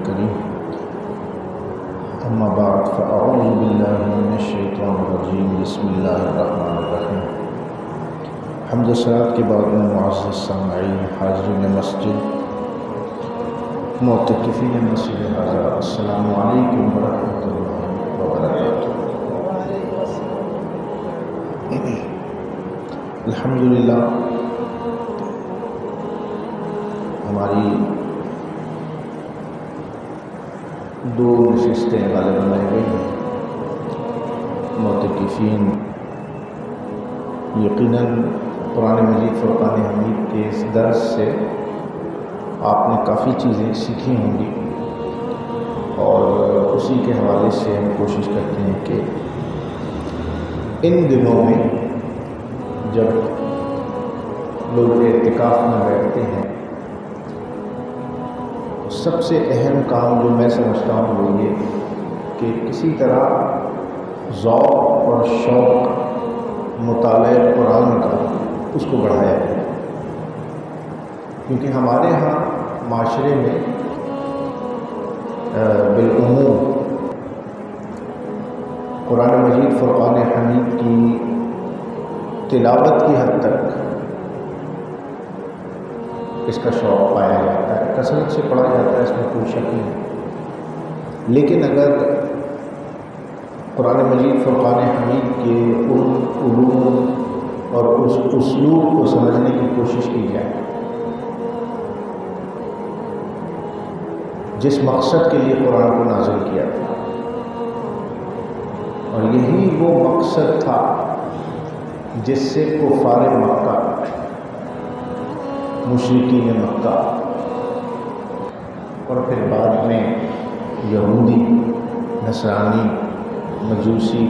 الكريم أما بعد فأعوذ بالله من الشيطان الرجيم بسم الله الرحمن الرحيم حمد و صلات کے بعد میں معزز سامعین حاضرین مسجد معتکفین مسجد حاضر السلام علیکم ورحمۃ اللہ وبرکاتہ۔ الحمدللہ ہماری دو نشستیں غالب بنائی گئی ہیں۔ معتکفین یقیناً قرآن مجید فرقان حمید کے اس درس سے آپ نے کافی چیزیں سیکھی ہوں گی، اور اسی کے حوالے سے ہم کوشش کرتے ہیں کہ ان دنوں میں جب لوگ اعتکاف میں بیٹھتے ہیں سب سے اہم کام جو میں سمجھتا ہوں وہ یہ کہ کسی طرح ذوق اور شوق مطالعہ قرآن کا اس کو بڑھایا جائے، کیونکہ ہمارے ہاں معاشرے میں بالعموم قرآن مجید فرقان حمید کی تلاوت کی حد تک اس کا شوق پایا جاتا ہے، کثرت سے پڑھا جاتا ہے، اس میں کوئی شک نہیں۔ لیکن اگر قرآن مجید فرقان حمید کے ان علوم اور اس اسلوب کو سمجھنے کی کوشش کی جائے جس مقصد کے لیے قرآن کو نازل کیا تھا، اور یہی وہ مقصد تھا جس سے کفار مکہ، مشرکین مکہ اور پھر بعد میں یہودی، نصرانی، مجوسی،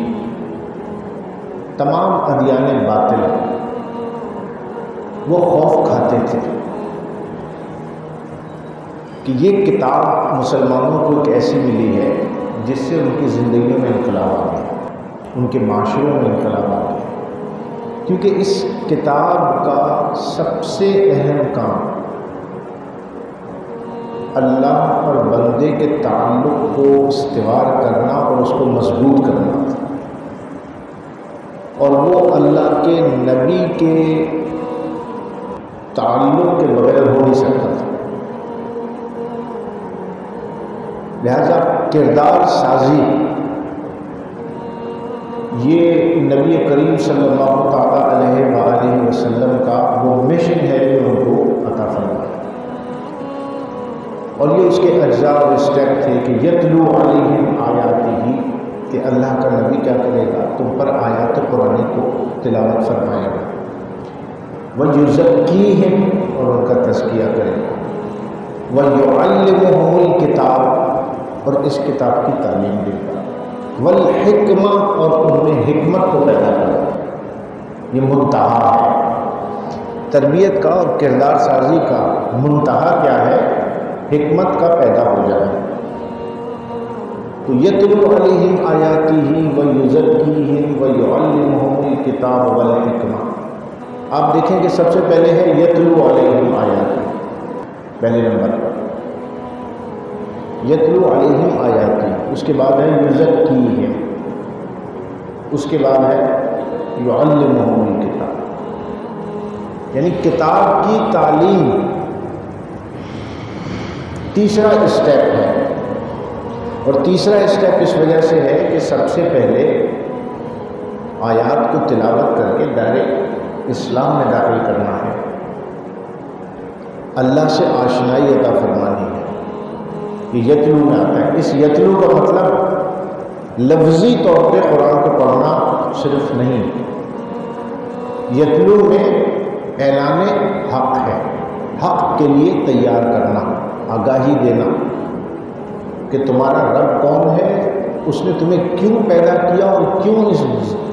تمام ادیان باطل وہ خوف کھاتے تھے کہ یہ کتاب مسلمانوں کو ایک ایسی ملی ہے جس سے ان کی زندگیوں میں انقلاب آ گیا، ان کے معاشروں میں انقلاب آ گیا، کیونکہ اس کتاب کا سب سے اہم کام اللہ اور بندے کے تعلق کو استوار کرنا اور اس کو مضبوط کرنا تھا، اور وہ اللہ کے نبی کے تعلق کے بغیر ہو نہیں سکتا تھا۔ لہذا کردار سازی یہ نبی کریم صلی اللہ تعالیٰ علیہ وآلہ وسلم کا وہ مشن ہے جو ان کو عطا فرمایا، اور یہ اس کے اجزاء اور اسٹیپ تھے کہ یتلو علیہم آیاتہ، کہ اللہ کا نبی کیا کرے گا، تم پر آیات قرآن کو تلاوت فرمائے گا، وَيُزَكِّيهِمْ، اور ان کا تزکیہ کرے گا، وَيُعَلِّمُهُمُ الْكِتَابَ، اور اس کتاب کی تعلیم دے گا، والحکمہ، اور ان میں حکمت کو پیدا کرے گا۔ یہ منتہا ہے تربیت کا اور کردار سازی کا، منتہا کیا ہے؟ حکمت کا پیدا ہو جانا۔ تو یتلو علیہم آیاتہ ویزکیہم ویعلمہم الکتاب والحکمہ۔ آپ دیکھیں کہ سب سے پہلے ہے یتلو علیہم آیاتہ، پہلے نمبر پر یتلو علیہم آیاتہ، اس کے بعد ہے یزکیہم، اس کے بعد ہے یعلمہم الکتاب، یعنی کتاب کی تعلیم تیسرا اسٹیپ ہے۔ اور تیسرا اسٹیپ اس وجہ سے ہے کہ سب سے پہلے آیات کو تلاوت کر کے ڈائریکٹ اسلام میں داخل کرنا ہے، اللہ سے آشنائی عطا فرمانی ہے۔ یہ یتلو میں آتا ہے۔ اس یتلو کا مطلب لفظی طور پہ قرآن کو پڑھنا صرف نہیں، یتلو میں اعلان حق ہے، حق کے لیے تیار کرنا، آگاہی دینا کہ تمہارا رب کون ہے، اس نے تمہیں کیوں پیدا کیا اور کیوں اس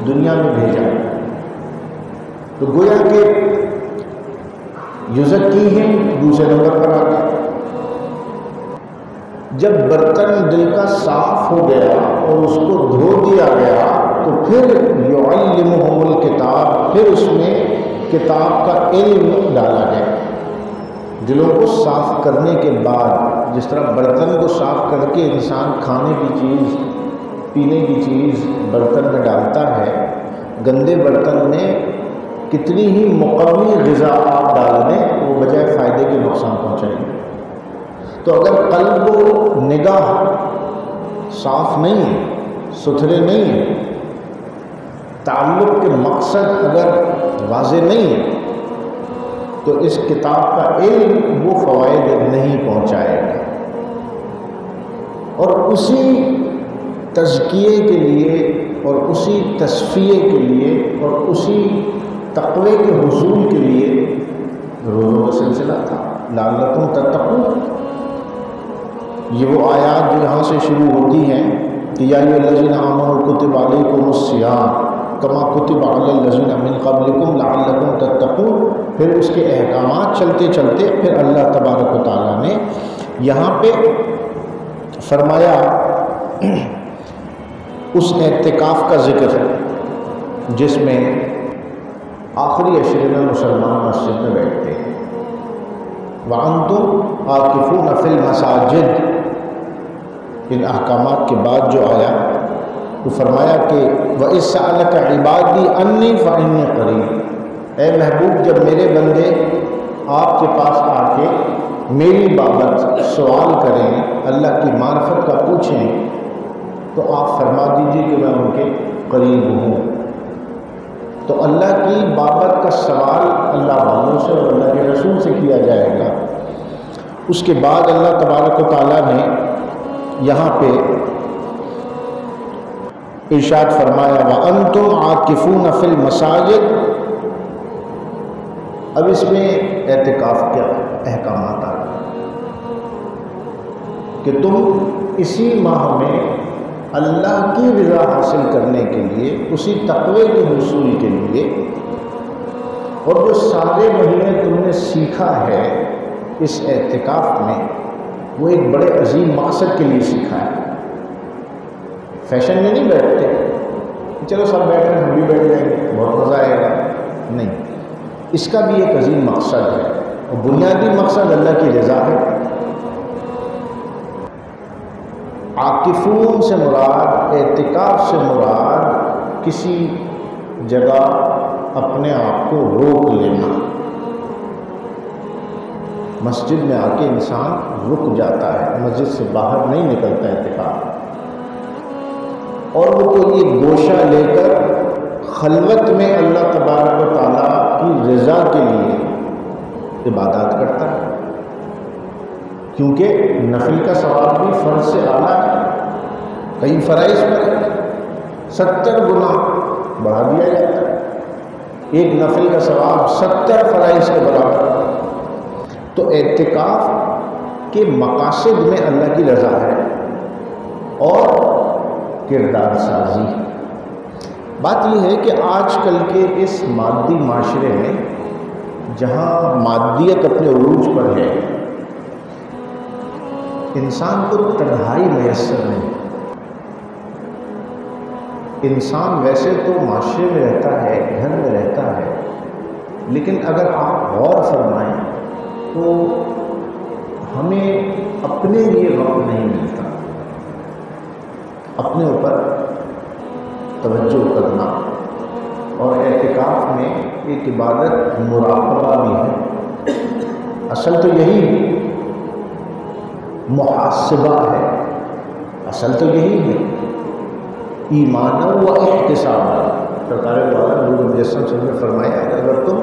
دنیا میں بھیجا۔ تو گویا کہ یزکیہم دوسرے نمبر پر آ گیا۔ جب برتن دل کا صاف ہو گیا اور اس کو دھو دیا گیا تو پھر یعلمہم الکتاب، پھر اس میں کتاب کا علم ڈالا گیا۔ دلوں کو صاف کرنے کے بعد جس طرح برتن کو صاف کر کے انسان کھانے کی چیز پینے کی چیز برتن میں ڈالتا ہے، گندے برتن میں کتنی ہی مقوی غذا آپ ڈال دیں وہ بجائے فائدے کے نقصان پہنچائے گی۔ تو اگر قلب و نگاہ صاف نہیں ہے، ستھرے نہیں ہیں، تعلق کے مقصد اگر واضح نہیں ہے، تو اس کتاب کا علم وہ فوائد نہیں پہنچائے گا۔ اور اسی تزکیے کے لیے اور اسی تصفیے کے لیے اور اسی تقوی کے حصول کے لیے روزوں کا سلسلہ تھا، لعلکم تتقون۔ یہ وہ آیات جو یہاں سے شروع ہوتی ہیں کہ یا ایھا الذین آمنوا کتب علیکم الصیام کما کتب علی الذین من قبلکم لعلکم تتقون۔ پھر اس کے احکامات چلتے چلتے پھر اللہ تبارک و تعالیٰ نے یہاں پہ فرمایا اس اعتکاف کا ذکر جس میں آخری عشرے میں مسلمان مسجد میں بیٹھتے ہیں، وَأَنْتُمْ عَاكِفُونَ فِي الْمَسَاجِدِ۔ ان احکامات کے بعد جو آیا تو فرمایا کہ وَإِذْ سَأَلَكَ عِبَادِي أَنِّي فَإِنِّي قَرِيبٌ۔ اے محبوب جب میرے بندے آپ کے پاس آ کے میری بابت سوال کریں، اللہ کی معرفت کا پوچھیں، تو آپ فرما دیجیے کہ میں ان کے قریب ہوں۔ تو اللہ کی بابت کا سوال اللہ والوں سے اور اللہ کے رسول سے کیا جائے گا۔ اس کے بعد اللہ تبارک و تعالیٰ نے یہاں پہ ارشاد فرمایا وَأَنْتُمْ عَاكِفُونَ فِي الْمَسَاجِدِ۔ اب اس میں اعتکاف کے احکامات آ گئے کہ تم اسی ماہ میں اللہ کی رضا حاصل کرنے کے لیے، اسی تقوی کے حصول کے لیے، اور جو سارے مہینے تم نے سیکھا ہے اس اعتکاف میں وہ ایک بڑے عظیم مقصد کے لیے سیکھا ہے۔ فیشن میں نہیں بیٹھتے چلو سب بیٹھ رہے ہیں ہم بھی بیٹھ جائیں گے بہت مزہ آئے گا، نہیں، اس کا بھی ایک عظیم مقصد ہے، اور بنیادی مقصد اللہ کی رضا ہے۔ عاکفون سے مراد، اعتکاف سے مراد کسی جگہ اپنے آپ کو روک لینا۔ مسجد میں آ کے انسان رک جاتا ہے، مسجد سے باہر نہیں نکلتا اعتکاف، اور وہ کوئی ایک گوشہ لے کر خلوت میں اللہ تبارک و تعالیٰ کی رضا کے لیے عبادات کرتا ہے، کیونکہ نفل کا ثواب بھی فرض سے اعلیٰ ہے، کئی فرائض پر 70 گنا بڑھا دیا جاتا ہے، ایک نفل کا ثواب 70 فرائض کے برابر۔ تو اعتکاف کے مقاصد میں اللہ کی رضا ہے اور کردار سازی۔ بات یہ ہے کہ آج کل کے اس مادی معاشرے میں جہاں مادیت اپنے عروج پر ہے، انسان کو تنہائی میسر نہیں۔ انسان ویسے تو معاشرے میں رہتا ہے، گھر میں رہتا ہے، لیکن اگر آپ غور فرمائیں تو ہمیں اپنے لیے وقت نہیں ملتا، اپنے اوپر توجہ کرنا، اور اعتکاف میں ایک عبادت مراقبہ بھی ہے۔ اصل تو یہی محاسبہ ہے، اصل تو یہی ہے ایمان و احتساب۔ سرکار والا نور مجسم صلی اللہ علیہ وسلم نے فرمایا کہ اگر تم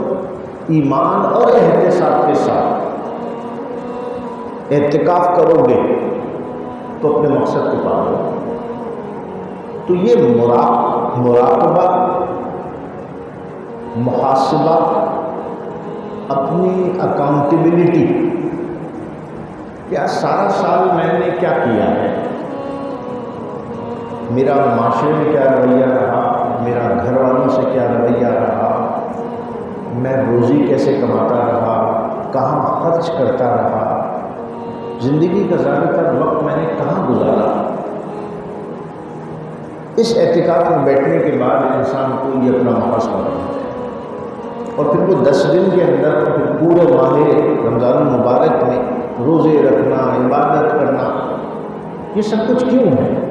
ایمان اور احتساب کے ساتھ اعتکاف کرو گے تو اپنے مقصد کو پا لو۔ تو یہ مراقبہ، محاسبہ، اپنی اکاؤنٹیبلٹی، کیا سارا سال میں نے کیا کیا ہے، میرا معاشرے میں کیا رویہ رہا، میرا گھر والوں سے کیا رویہ رہا، میں روزی کیسے کماتا رہا، کہاں خرچ کرتا رہا، زندگی کا زیادہ تر وقت میں نے کہاں گزارا۔ اس اعتکاف میں بیٹھنے کے بعد انسان کو یہ اپنا محاسبہ کرنا ہے، اور پھر وہ 10 دن کے اندر پھر پورے ماہ رمضان المبارک میں روزے رکھنا، عبادت کرنا، یہ سب کچھ کیوں ہے؟